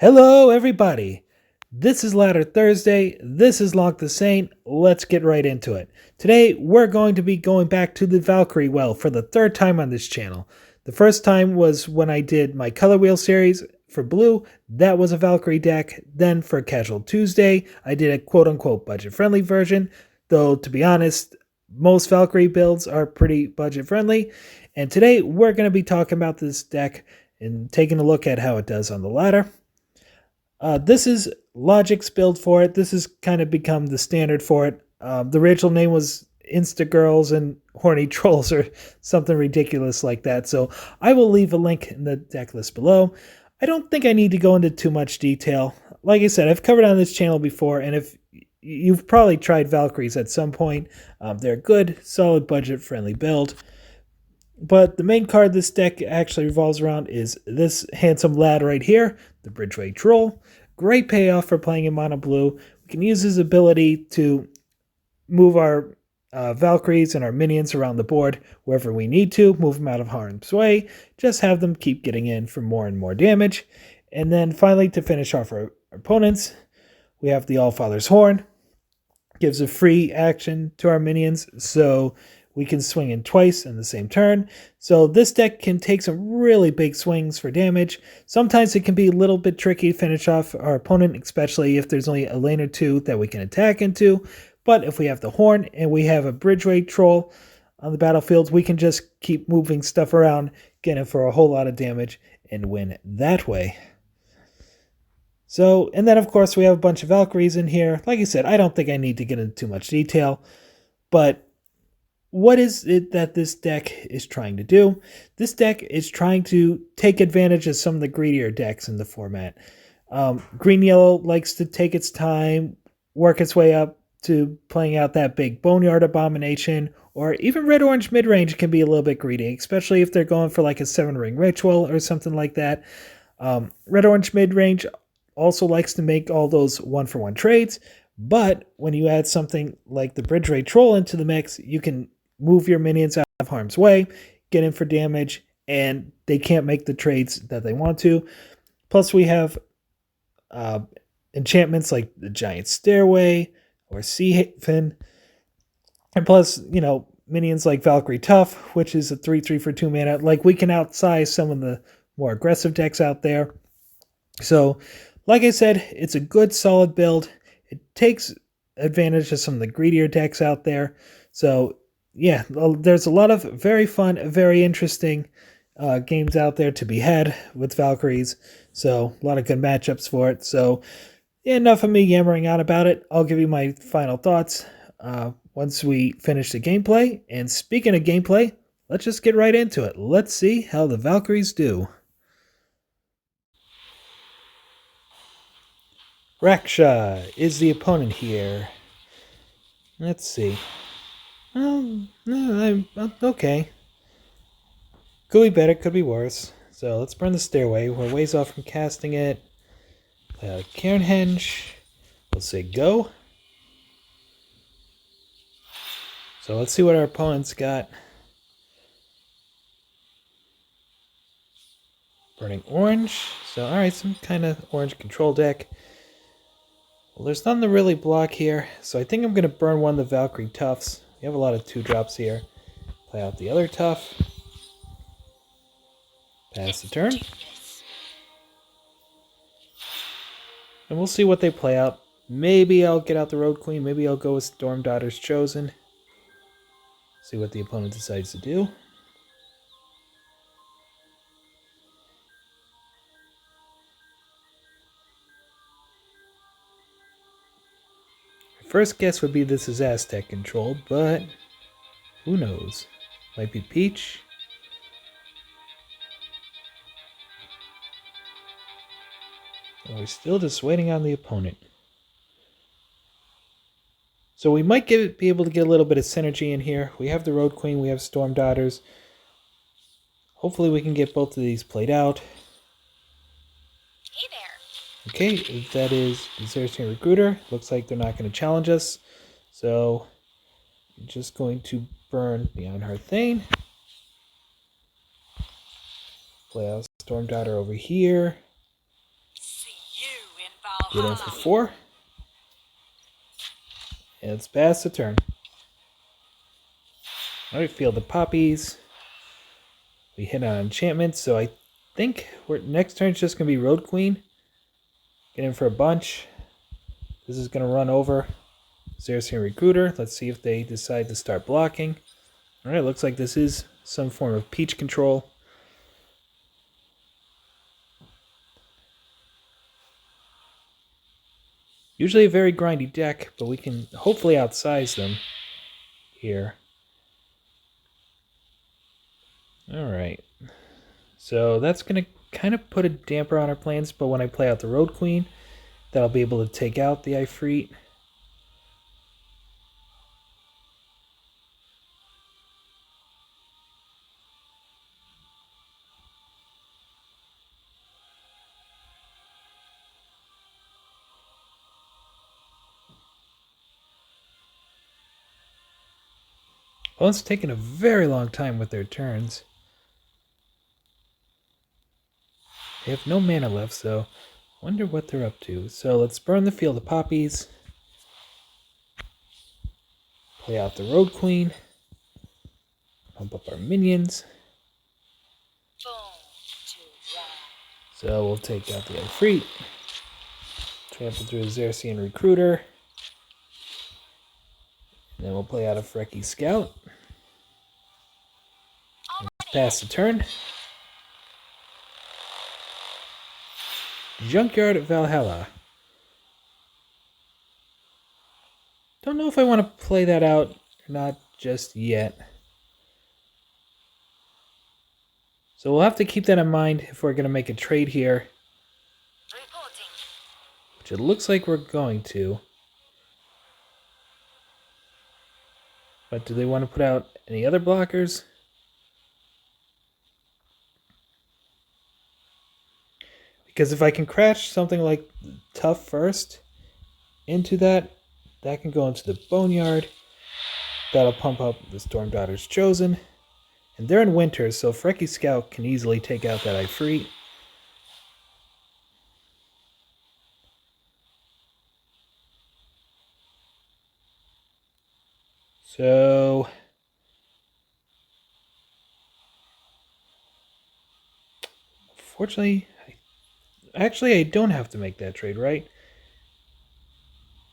Hello, everybody. This is Ladder Thursday. This is Lonk the Saint. Let's get right into it. Today, we're going to be going back to the Valkyrie well for the third time on this channel. The first time was when I did my Color Wheel series for blue. That was a Valkyrie deck. Then for Casual Tuesday, I did a quote-unquote budget-friendly version. Though, to be honest, most Valkyrie builds are pretty budget-friendly. And today, we're going to be talking about this deck and taking a look at how it does on the ladder. This is Logic's build for it. This has kind of become the standard for it. The original name was Insta Girls and Horny Trolls or something ridiculous like that. So I will leave a link in the deck list below. I don't think I need to go into too much detail. Like I said, I've covered on this channel before, and if you've probably tried Valkyries at some point, they're a good, solid, budget-friendly build. But the main card this deck actually revolves around is this handsome lad right here, the Bridgeway Troll. Great payoff for playing in mono blue. We can use his ability to move our Valkyries and our minions around the board wherever we need to, move them out of harm's way, just have them keep getting in for more and more damage. And then finally, to finish off our opponents, we have the Allfather's Horn. Gives a free action to our minions, so we can swing in twice in the same turn. So this deck can take some really big swings for damage. Sometimes it can be a little bit tricky to finish off our opponent, especially if there's only a lane or two that we can attack into. But if we have the Horn and we have a Bridgeway Troll on the battlefield, we can just keep moving stuff around, get in for a whole lot of damage, and win that way. So, and then of course we have a bunch of Valkyries in here. Like I said, I don't think I need to get into too much detail, but what is it that this deck is trying to do? This deck is trying to take advantage of some of the greedier decks in the format. Green-Yellow likes to take its time, work its way up to playing out that big Boneyard Abomination, or even Red-Orange mid-range can be a little bit greedy, especially if they're going for like a 7-ring ritual or something like that. Red-Orange mid-range also likes to make all those one-for-one trades, but when you add something like the Bridgeway Troll into the mix, you can move your minions out of harm's way, get in for damage, and they can't make the trades that they want to. Plus, we have enchantments like the Giant Stairway or Sea Haven. And plus, minions like Valkyrie Tough, which is a 3/3 for 2 mana. Like, we can outsize some of the more aggressive decks out there. So, like I said, it's a good, solid build. It takes advantage of some of the greedier decks out there. So, yeah, there's a lot of very fun, very interesting games out there to be had with Valkyries. So, a lot of good matchups for it. So, yeah, enough of me yammering on about it. I'll give you my final thoughts once we finish the gameplay. And speaking of gameplay, let's just get right into it. Let's see how the Valkyries do. Raksha is the opponent here. Let's see. No, I'm okay. Could be better, could be worse. So let's burn the Stairway. We're ways off from casting it. Play out a Cairnhenge. We'll say go. So let's see what our opponent's got. Burning orange. So alright, some kind of orange control deck. Well, there's nothing to really block here, so I think I'm going to burn one of the Valkyrie Toughs. We have a lot of 2-drops here. Play out the other Tough. Pass the turn. And we'll see what they play out. Maybe I'll get out the Road Queen. Maybe I'll go with Storm Daughter's Chosen. See what the opponent decides to do. First guess would be this is Aztec controlled, but who knows? Might be Peach. And we're still just waiting on the opponent. So we might be able to get a little bit of synergy in here. We have the Road Queen, we have Storm Daughters. Hopefully we can get both of these played out. Hey there. Okay, that is Desertion Recruiter. Looks like they're not going to challenge us. So, I'm just going to burn Beyond Her Thane. Play out Storm Daughter over here. Get in for 4. And let's pass the turn. Alright, field the poppies. We hit on enchantments, so I think next turn is just going to be Road Queen. Get in for a bunch. This is going to run over Xerxes Recruiter. Let's see if they decide to start blocking. Alright, looks like this is some form of peach control. Usually a very grindy deck, but we can hopefully outsize them here. Alright. So that's going to kind of put a damper on our plans, but when I play out the Road Queen, that'll be able to take out the Ifrit. Well, it's taken a very long time with their turns. They have no mana left, so wonder what they're up to. So let's burn the field of poppies. Play out the Road Queen. Pump up our minions. So we'll take out the Ifrit. Trample through the Xerxes Recruiter. And then we'll play out a Frecky Scout. Pass the turn. Junkyard Valhalla. Don't know if I want to play that out or not just yet. So we'll have to keep that in mind if we're going to make a trade here. Which it looks like we're going to. But do they want to put out any other blockers? Because if I can crash something like Tough first into that, that can go into the Boneyard. That'll pump up the Storm Daughter's Chosen. And they're in winter, so Frecky Scout can easily take out that Ifrit. So fortunately, actually I don't have to make that trade, right?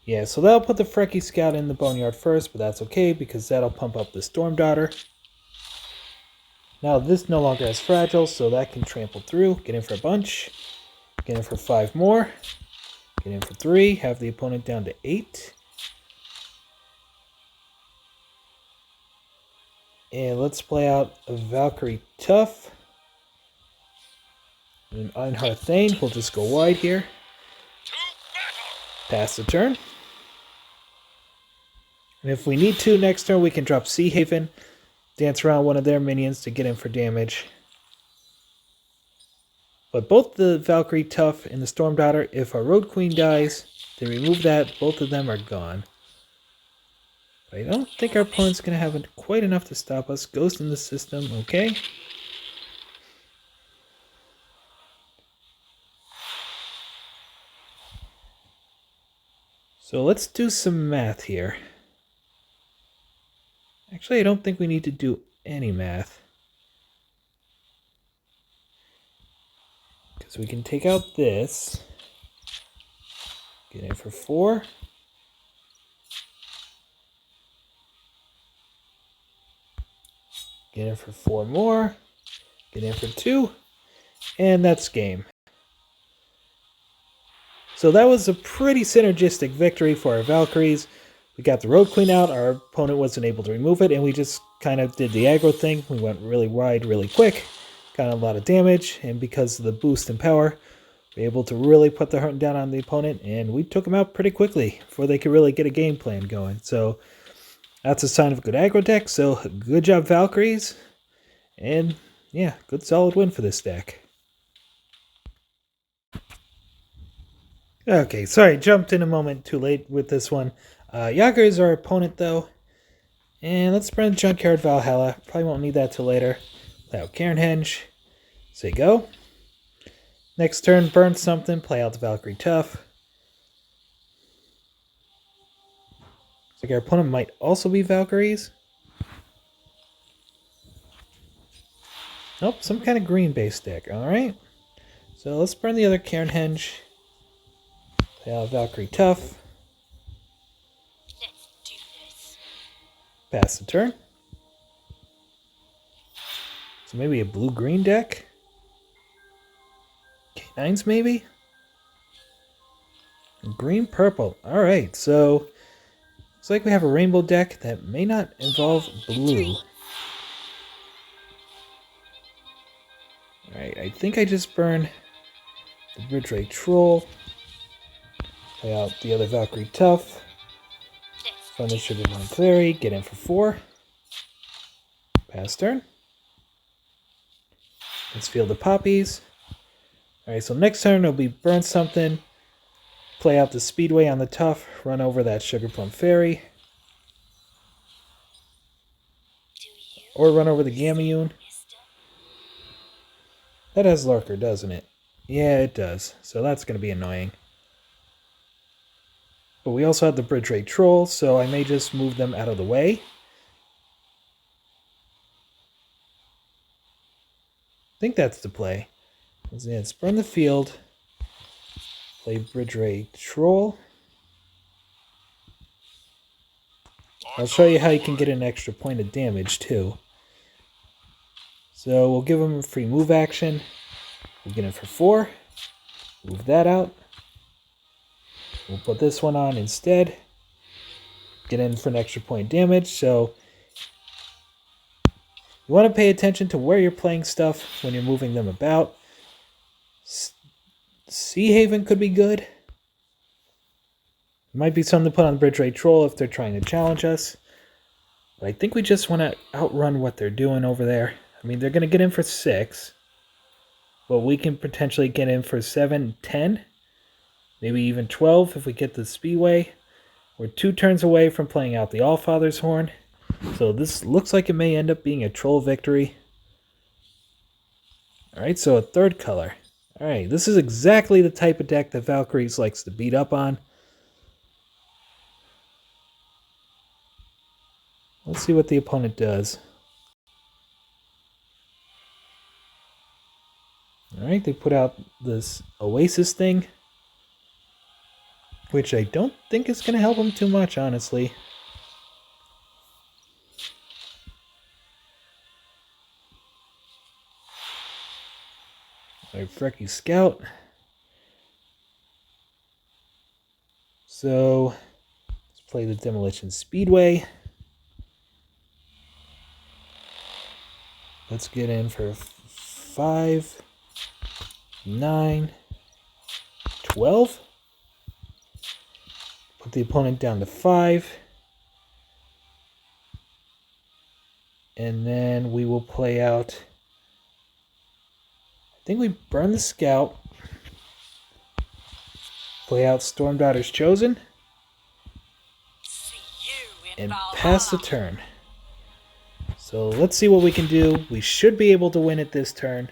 Yeah, so that'll put the Frecky Scout in the Boneyard first, but that's okay because that'll pump up the Storm Daughter. Now this no longer has Fragile, so that can trample through. Get in for a bunch. Get in for 5 more. Get in for 3. Have the opponent down to 8. And let's play out a Valkyrie Tough. And Einhar Thane. We'll just go wide here. Pass the turn. And if we need to, next turn we can drop Sea Haven. Dance around one of their minions to get in for damage. But both the Valkyrie Tough and the Storm Daughter, if our Road Queen dies, they remove that, both of them are gone. But I don't think our opponent's going to have quite enough to stop us. Ghost in the system, okay. So let's do some math here. Actually, I don't think we need to do any math. Because we can take out this. Get in for 4. Get in for 4 more. Get in for 2. And that's game. So that was a pretty synergistic victory for our Valkyries. We got the Road Queen out, our opponent wasn't able to remove it, and we just kind of did the aggro thing. We went really wide, really quick, got a lot of damage, and because of the boost in power, we were able to really put the hurt down on the opponent, and we took them out pretty quickly before they could really get a game plan going. So that's a sign of a good aggro deck, so good job Valkyries, and yeah, good solid win for this deck. Okay, sorry, jumped in a moment too late with this one. Yager is our opponent, though. And let's burn Junkyard Valhalla. Probably won't need that till later. Play out Cairnhenge. Say go. Next turn, burn something. Play out the Valkyrie Tough. Looks like our opponent might also be Valkyries. Nope, some kind of green-based deck. Alright. So let's burn the other Cairnhenge. Play out Valkyrie Tough. Let's do this. Pass the turn. So maybe a blue-green deck? K9s maybe? Green-purple. Alright, so looks like we have a rainbow deck that may not involve blue. Alright, I think I just burned the Bridge Ray Troll. Play out the other Valkyrie Tough. From the Sugar Plum Fairy, get in for 4. Pass turn. Let's field the poppies. Alright, so next turn it'll be burn something. Play out the Speedway on the Tough. Run over that Sugar Plum Fairy. Or run over the Gamayune. That has Lurker, doesn't it? Yeah, it does. So that's going to be annoying. But we also have the Bridge Ray Troll, so I may just move them out of the way. I think that's the play. Let's burn the field. Play Bridge Ray Troll. I'll show you how you can get an extra point of damage too. So we'll give him a free move action. We'll get in for 4. Move that out. We'll put this one on instead. Get in for an extra point of damage. So you want to pay attention to where you're playing stuff when you're moving them about. Sea Haven could be good. Might be something to put on the Bridge Ray Troll if they're trying to challenge us. But I think we just want to outrun what they're doing over there. I mean, they're going to get in for 6. But we can potentially get in for 7, 10. Maybe even 12 if we get the Speedway. We're 2 turns away from playing out the Allfather's Horn. So this looks like it may end up being a troll victory. Alright, so a 3rd color. Alright, this is exactly the type of deck that Valkyries likes to beat up on. Let's see what the opponent does. Alright, they put out this Oasis thing, which I don't think is going to help them too much, honestly. Alright, Frecky Scout. So, let's play the Demolition Speedway. Let's get in for 5, 9, 12. Put the opponent down to 5. And then we will play out... I think we burn the Scout. Play out Storm Daughter's Chosen. And pass the turn. So let's see what we can do. We should be able to win it this turn.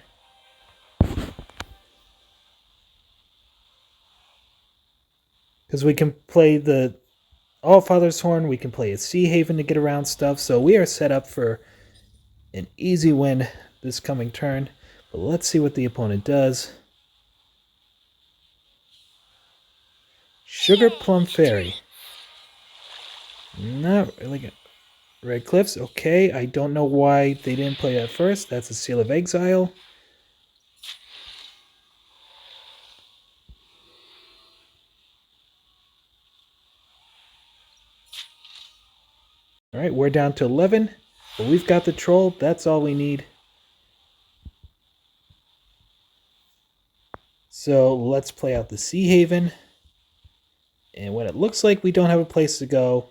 Because we can play the Allfather's Horn, we can play a Sea Haven to get around stuff. So we are set up for an easy win this coming turn. But let's see what the opponent does. Sugar Plum Fairy. Not really good. Red Cliffs, okay. I don't know why they didn't play that first. That's a Seal of Exile. Alright, we're down to 11. But we've got the Troll. That's all we need. So let's play out the Sea Haven. And when it looks like we don't have a place to go,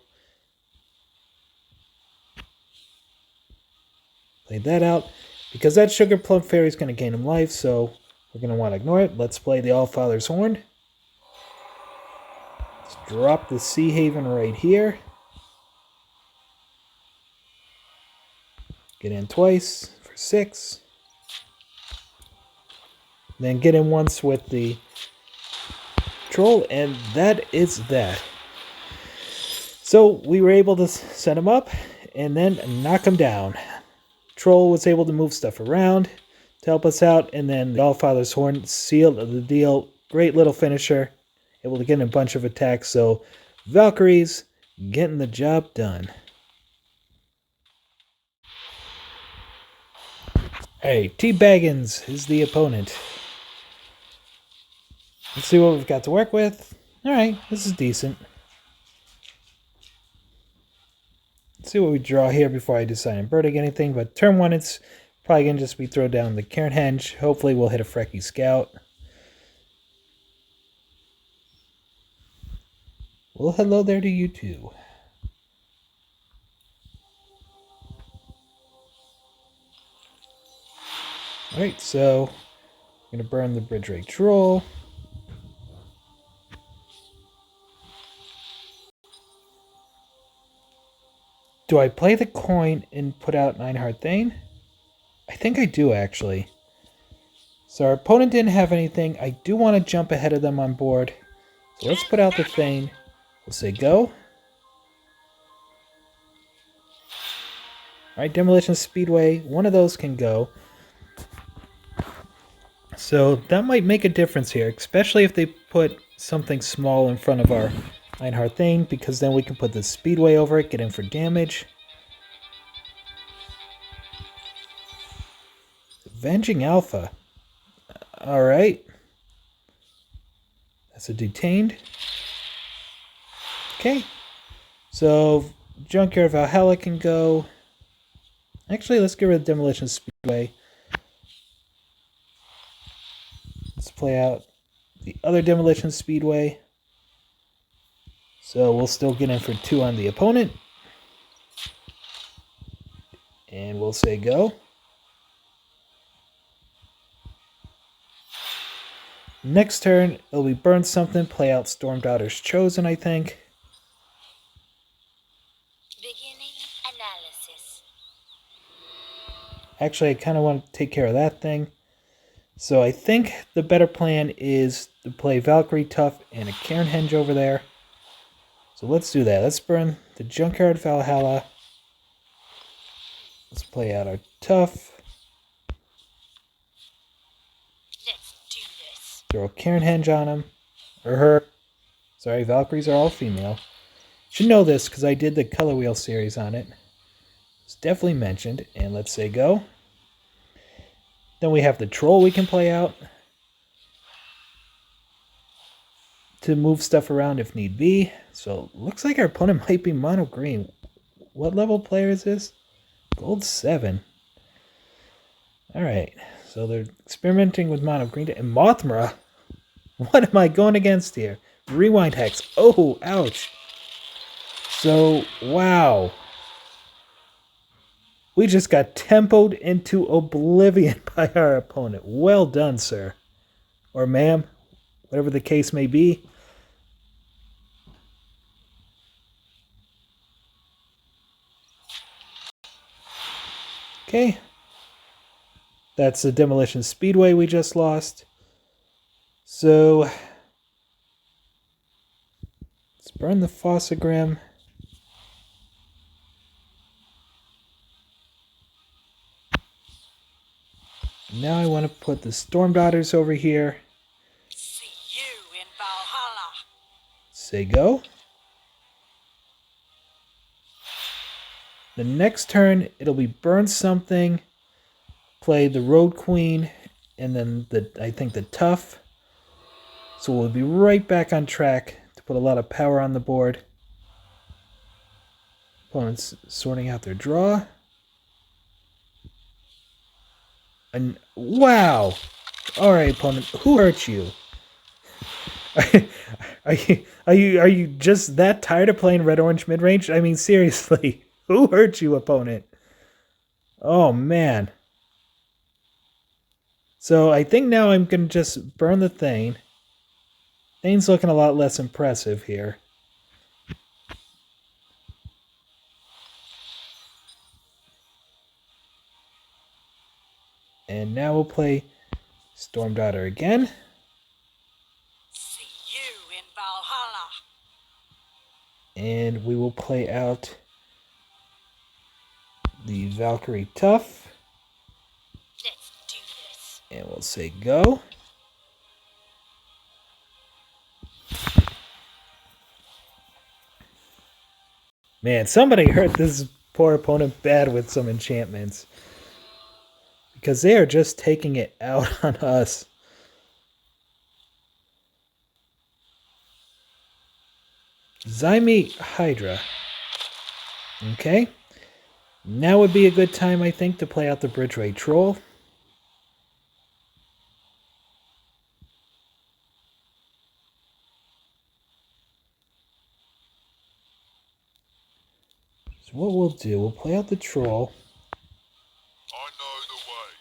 play that out. Because that Sugar Plum Fairy is going to gain him life, so we're going to want to ignore it. Let's play the Allfather's Horn. Let's drop the Sea Haven right here. Get in twice for 6. Then get in once with the Troll, and that is that. So we were able to set him up and then knock him down. Troll was able to move stuff around to help us out, and then the Allfather's Horn sealed the deal. Great little finisher, able to get in a bunch of attacks. So Valkyries getting the job done. Hey, T. Baggins is the opponent. Let's see what we've got to work with. Alright, this is decent. Let's see what we draw here before I decide on birding anything. But turn 1, it's probably going to just be throw down the Cairnhenge. Hopefully we'll hit a Frecky Scout. Well, hello there to you too. Alright, so I'm going to burn the Bridge Rake Troll. Do I play the coin and put out Neinhard Thane? I think I do, actually. So our opponent didn't have anything. I do want to jump ahead of them on board. So let's put out the Thane. We'll say go. Alright, Demolition Speedway. One of those can go. So that might make a difference here, especially if they put something small in front of our Neinhard Thane, because then we can put the Speedway over it, get in for damage. Avenging Alpha. Alright. That's a detained. Okay. So Junkyard Valhalla can go. Actually, let's get rid of Demolition Speedway. Let's play out the other Demolition Speedway. So we'll still get in for 2 on the opponent. And we'll say go. Next turn, it'll be burn something, play out Storm Daughter's Chosen, I think. Beginning analysis. Actually, I kind of want to take care of that thing. So I think the better plan is to play Valkyrie Tough and a Cairnhenge over there. So let's do that. Let's burn the Junkyard Valhalla. Let's play out our Tough. Let's do this. Throw a Cairnhenge on him. Or her. Sorry, Valkyries are all female. Should know this because I did the Color Wheel series on it. It's definitely mentioned. And let's say go. Then we have the Troll we can play out to move stuff around if need be. So looks like our opponent might be mono green. What level player is this? Gold 7. Alright, so they're experimenting with mono green. And Mothra? What am I going against here? Rewind Hex. Oh, ouch. So, wow. We just got tempoed into oblivion by our opponent. Well done, sir. Or ma'am. Whatever the case may be. Okay. That's the Demolition Speedway we just lost. So, let's burn the Fossagrim. Now I want to put the Storm Daughters over here. See you in Valhalla. Say go. The next turn, it'll be burn something, play the Road Queen, and then I think the Tough. So we'll be right back on track to put a lot of power on the board. Opponents sorting out their draw. And wow! Alright, opponent, who hurt you? Are you just that tired of playing red-orange mid-range? I mean, seriously. Who hurt you, opponent? Oh, man. So I think now I'm going to just burn the Thane. Thane's looking a lot less impressive here. And now we'll play Storm Daughter again. See you in Valhalla. And we will play out the Valkyrie Tough. Let's do this. And we'll say go. Man, somebody hurt this poor opponent bad with some enchantments. Because they are just taking it out on us. Zyme Hydra. Okay. Now would be a good time, I think, to play out the Bridgeway Troll. So what we'll do, we'll play out the Troll. I know the way.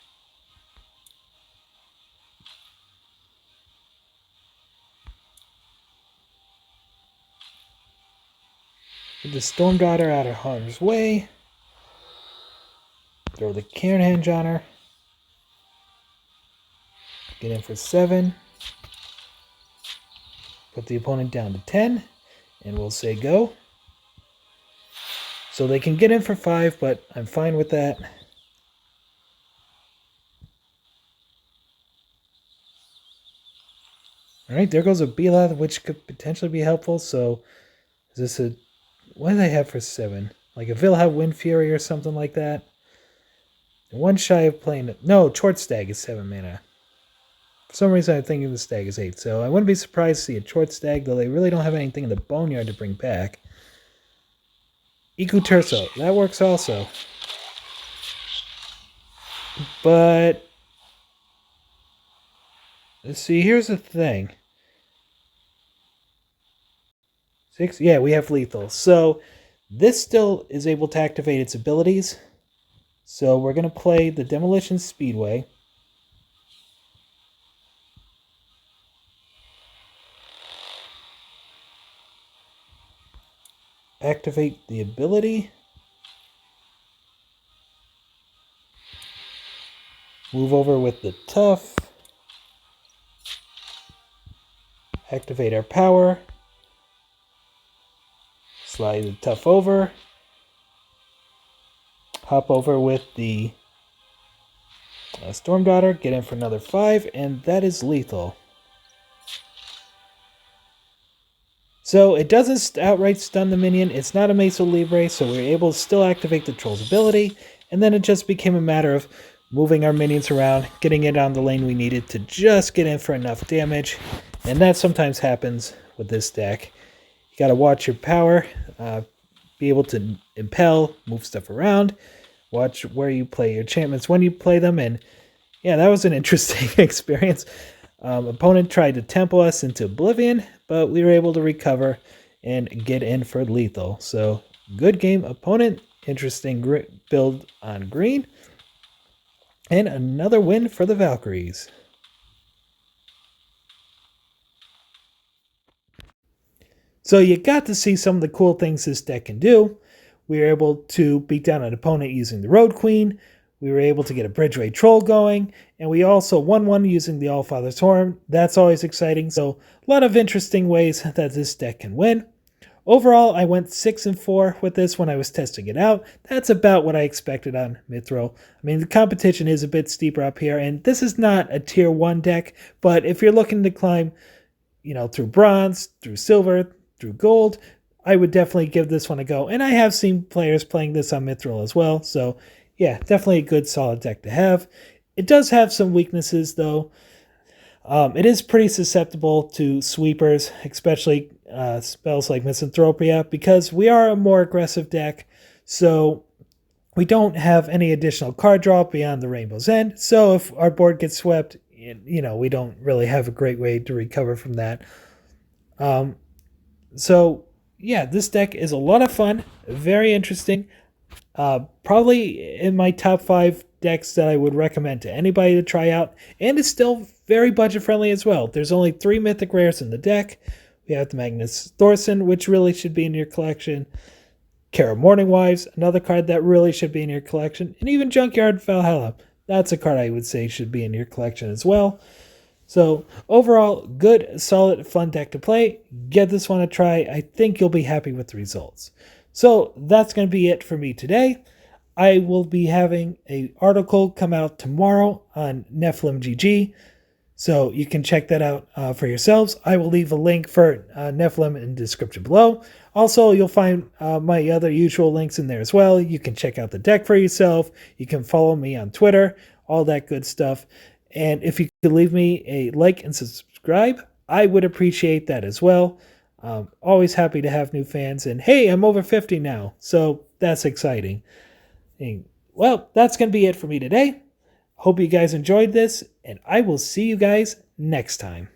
Get the Storm Daughter out of harm's way. Throw the Cairnhenge on her. Get in for 7. Put the opponent down to 10. And we'll say go. So they can get in for 5, but I'm fine with that. Alright, there goes a Belath, which could potentially be helpful. So, is this a... What do they have for 7? Like a Vilha Wind Fury or something like that? One shy of playing... No, Chort Stag is 7 mana. For some reason, I'm thinking the Stag is 8. So, I wouldn't be surprised to see a Chort Stag, though they really don't have anything in the Boneyard to bring back. Iku Turso, that works also. But... let's see, here's the thing. 6? Yeah, we have lethal. So, this still is able to activate its abilities. So, we're going to play the Demolition Speedway. Activate the ability. Move over with the Tough. Activate our power. Slide the Tough over. Hop over with the Storm Daughter. Get in for another 5. And that is lethal. So it doesn't outright stun the minion. It's not a Meso Libre, so we're able to still activate the Troll's ability. And then it just became a matter of moving our minions around, getting it on the lane we needed to just get in for enough damage. And that sometimes happens with this deck. You got to watch your power, be able to impel, move stuff around, watch where you play your enchantments when you play them. And yeah, that was an interesting experience. Opponent tried to tempo us into oblivion, but we were able to recover and get in for lethal. So, good game, opponent. Interesting build on green. And another win for the Valkyries. So you got to see some of the cool things this deck can do. We were able to beat down an opponent using the Road Queen. We were able to get a Bridgeway Troll going, and we also won one using the Allfather's Horn. That's always exciting. So a lot of interesting ways that this deck can win. Overall, I went 6-4 with this when I was testing it out. That's about what I expected on Mithril. I mean, the competition is a bit steeper up here, and this is not a tier 1 deck, but if you're looking to climb, through bronze, through silver, through gold, I would definitely give this one a go. And I have seen players playing this on Mithril as well, so yeah, definitely a good solid deck to have. It does have some weaknesses though. It is pretty susceptible to sweepers, especially spells like Misanthropia, because we are a more aggressive deck, so we don't have any additional card draw beyond the Rainbow's End. So if our board gets swept, we don't really have a great way to recover from that. So yeah, this deck is a lot of fun, very interesting. Probably in my top 5 decks that I would recommend to anybody to try out, and it's still very budget friendly as well. There's only 3 mythic rares in the deck. We have the Magnus Thorson, which really should be in your collection. Kara Morning Wives, another card that really should be in your collection. And even Junkyard Valhalla. That's a card I would say should be in your collection as well. So overall, good, solid, fun deck to play. Give this one a try. I think you'll be happy with the results. So that's going to be it for me today. I will be having an article come out tomorrow on Nephilim GG, so you can check that out for yourselves. I will leave a link for Nephilim in the description below. Also, you'll find my other usual links in there as well. You can check out the deck for yourself. You can follow me on Twitter, all that good stuff. And if you could leave me a like and subscribe, I would appreciate that as well. Always happy to have new fans. And hey, I'm over 50 now, so that's exciting. And, well, that's going to be it for me today. Hope you guys enjoyed this, and I will see you guys next time.